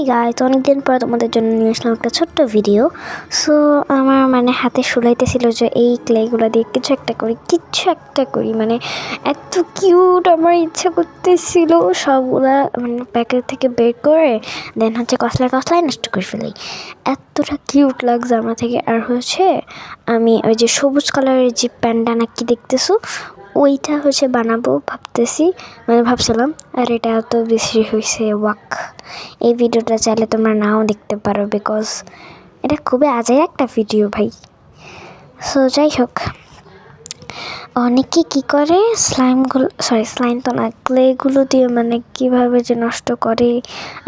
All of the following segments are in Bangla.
হেই গাইস, অনেকদিন পর তোমাদের জন্য নিয়ে আসলাম একটা ছোট্ট ভিডিও। সো আমার হাতে শুলাইতেছিল যে এই ক্লেগুলো দিয়ে কিছু একটা করি মানে এত কিউট। আমার ইচ্ছা করতেছিল সবগুলা প্যাকেট থেকে বের করে দেন কসলায় নষ্ট করে ফেলি। এতটা কিউট লাগছে আমার থেকে। আর আমি ওই যে সবুজ কালারের যে প্যান্ডা নাকি দেখতেছো ওইটা বানাবো ভাবছিলাম। আর এটা এত বেশি হয়েছে ওয়াক। এই ভিডিওটা চাইলে তোমরা নাও দেখতে পারো, বিকজ এটা খুবই আজের একটা ভিডিও ভাই। সো যাই হোক, অনেকে কী করে স্লাইম তো না, ক্লেগুলো দিয়ে কীভাবে যে নষ্ট করে।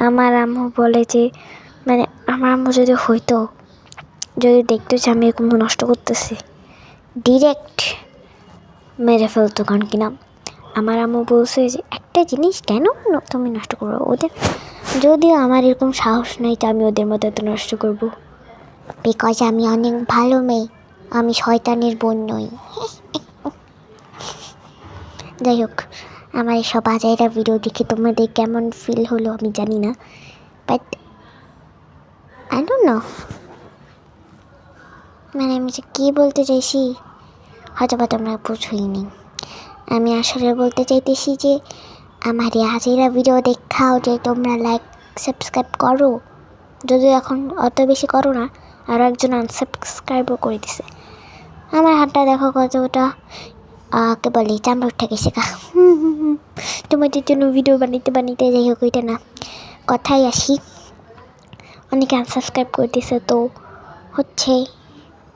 আমার আম্মু বলে যে আমার আম্মু যদি দেখতো যে আমি এরকম নষ্ট করতেছি, ডিরেক্ট মেরে ফেলতো। কারণ কিনা আমার আম্মু বলছে যে একটা জিনিস কেন তুমি নষ্ট করবো ওদের, যদিও আমার এরকম সাহস নেই যে আমি ওদের মতো এত নষ্ট করবো, বিকজ আমি অনেক ভালো মেয়ে, আমি শয়তানের বোন নই। যাই হোক, আমার এসব আজাইরা ভিডিও দেখে তোমাদের কেমন ফিল হলো আমি জানি না, বাট আই ডোন্ট নো আমি যে কী বলতে চাইছি হয়তো বা তোমরা বুঝোইনি। আমি আসলে বলতে চাইতেছি যে আমার এই আজাইরা ভিডিও দেখাও যে তোমরা লাইক সাবস্ক্রাইব করো, যদিও এখন অত বেশি করো না, আরও একজন আনসাবস্ক্রাইবও করে দিছে। আমার হাতটা দেখো কতটা কে বলে চামড়া উঠে গেছে গা। তোমাদের জন্য ভিডিও বানাইতে যাই হোক, ওইটা না, কথাই আসি। অনেকে আনসাবস্ক্রাইব করে দিছে, তো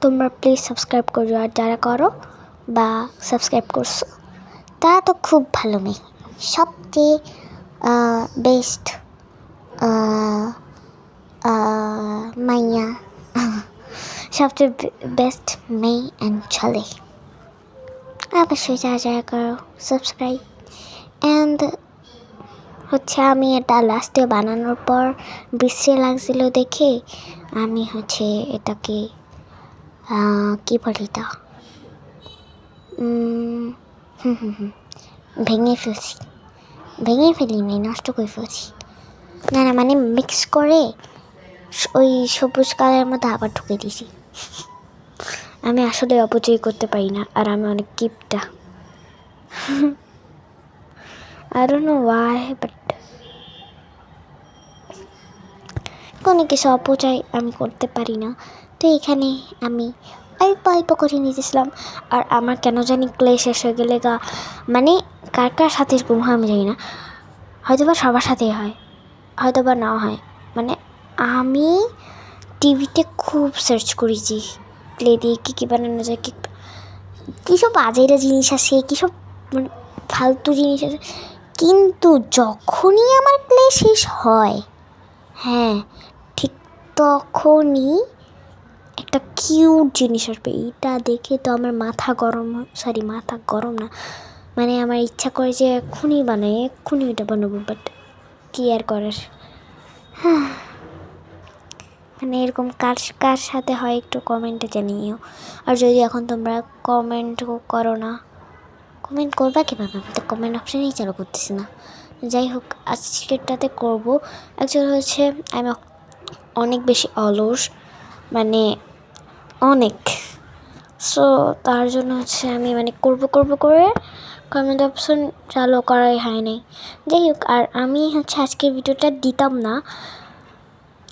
তোমরা প্লিজ সাবস্ক্রাইব করো। আর যারা করো বা সাবস্ক্রাইব করছো তারা তো খুব ভালো মেয়ে, সবচেয়ে বেস্ট মাইয়া, সবচেয়ে বেস্ট মেয়ে অ্যান্ড ছেলে। অবশ্যই যারা করো সাবস্ক্রাইব। অ্যান্ড আমি এটা লাস্টে বানানোর পর বিশ্রী লাগছিল দেখে আমি এটাকে কী বলি তা ভেঙে ফেলিনি, নষ্ট করে ফেলছি না, মিক্স করে ওই সবুজ কালারের মধ্যে আবার ঢুকে দিয়েছি। আমি আসলে অপচয় করতে পারি না, আর আমি অনেক কিপটা। I don't know why, but কোনো কিছু অপচয় আমি করতে পারি না। তো এখানে আমি অল্প করে নিতেছিলাম। আর আমার কেন জানি ক্লে শেষ হয়ে গেলে কার কার সাথে এরকম হয় আমি জানি না, হয়তো বা সবার সাথেই হয়, হয়তো বা নাও হয়। আমি টিভিতে খুব সার্চ করেছি ক্লে দিয়ে কী বানানো যায়, কী সব আজেরা জিনিস আছে, কী সব ফালতু জিনিস আছে, কিন্তু যখনই আমার ক্লে শেষ হয়, হ্যাঁ ঠিক তখনই একটা কিউট জিনিস আসবে। এইটা দেখে তো আমার মাথা গরম না, আমার ইচ্ছা করে যে এক্ষুনি ওইটা বানাবো, বাট কি আর করার। এরকম কার সাথে হয় একটু কমেন্টে জানিও। আর যদি এখন তোমরা কমেন্ট করো না, কমেন্ট করবা কীভাবে, আমি তো কমেন্ট অপশানেই চালু করতেছি না। যাই হোক, আজকেরটাতে করবো। অ্যাকচুয়ালি আমি অনেক বেশি অলস, অনেক। সো তার জন্য আমি করবো করে কমেন্ট অপশন চালু করাই হয় নাই। যাই হোক, আর আমি আজকের ভিডিওটা দিতাম না,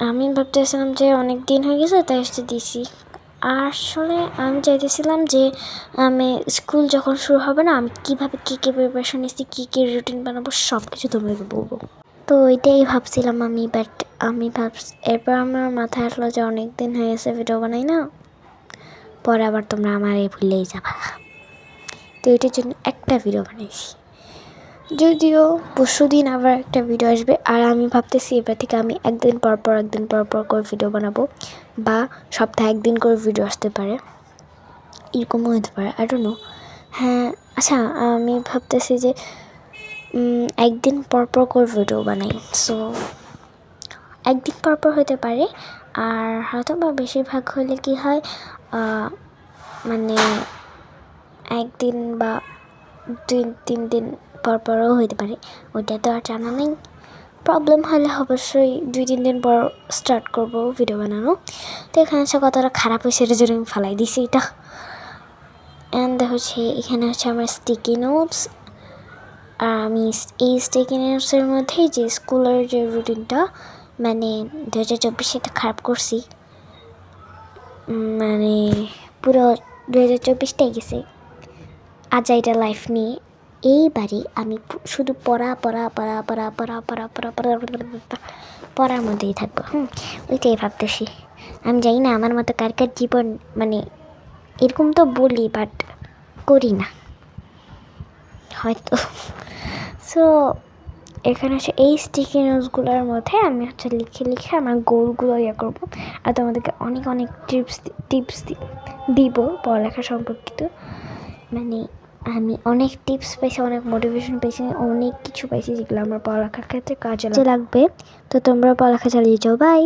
আমি ভাবতেছিলাম যে অনেক দিন হয়ে গেছে তাই দিছি। আসলে আমি চাইতেছিলাম যে আমি স্কুল যখন শুরু হবে না, আমি কীভাবে কী প্রিপারেশন নিচ্ছি, কী রুটিন বানাবো, সব কিছু তোমাকে বলবো। তো এটাই ভাবছিলাম আমি, বাট এরপর আমার মাথায় আসলো যে অনেক দিন হয়ে গেছে ভিডিও বানাই না, পরে আবার তোমরা আমার ভুলেই যাবা। তো এটার জন্য একটা ভিডিও বানাইছি, যদিও পরশুদিন আবার একটা ভিডিও আসবে। আর আমি ভাবতেছি এবার থেকে আমি একদিন পর পর করে ভিডিও বানাবো, বা সপ্তাহে একদিন করে ভিডিও আসতে পারে, এরকমও হতে পারে, আই ডোন্ট নো। হ্যাঁ আচ্ছা, আমি ভাবতেছি যে একদিন পর করে ভিডিও বানাই। সো একদিন পর হতে পারে, আর হয়তো বা বেশিরভাগ হলে কি হয়, একদিন বা 2-3 দিন পরও হতে পারে, ওইটা তো আর জানা নেই। প্রবলেম হলে অবশ্যই 2-3 দিন পর স্টার্ট করব ভিডিও বানানো। তো এখানে হচ্ছে কতটা খারাপ হয়েছে এটার জন্য আমি ফালাই দিছি এটা। অ্যান্ড হচ্ছে এখানে হচ্ছে আমার স্টিকি নোটস। আর আমি এই স্টিকি নোটসের মধ্যেই যে স্কুলের যে রুটিনটা মানে 2024 এটা খারাপ করছি, মানে পুরো 2024টাই গেছে আজাইরা লাইফ নিয়ে। এইবারে আমি শুধু পড়ার মধ্যেই থাকবো। ওইটাই ভাবতেছি। আমি জানি না আমার মতো কার কার জীবন, মানে এরকম তো বলি বাট করি না হয়তো। সো এখানে হচ্ছে এই স্টিকি নোটসগুলোর মধ্যে আমি হচ্ছে লিখে আমার গোলগুলো ইয়ে করবো। আর তোমাদেরকে অনেক অনেক টিপস দিব পড়ালেখা সম্পর্কিত। মানে আমি অনেক টিপস পাইছি, অনেক মোটিভেশন পাইছি, অনেক কিছু পাইছি যেগুলো আমার পড়ালেখার ক্ষেত্রে কাজে লাগবে। তো তোমরা পড়ালেখা চালিয়ে যাও। বাই।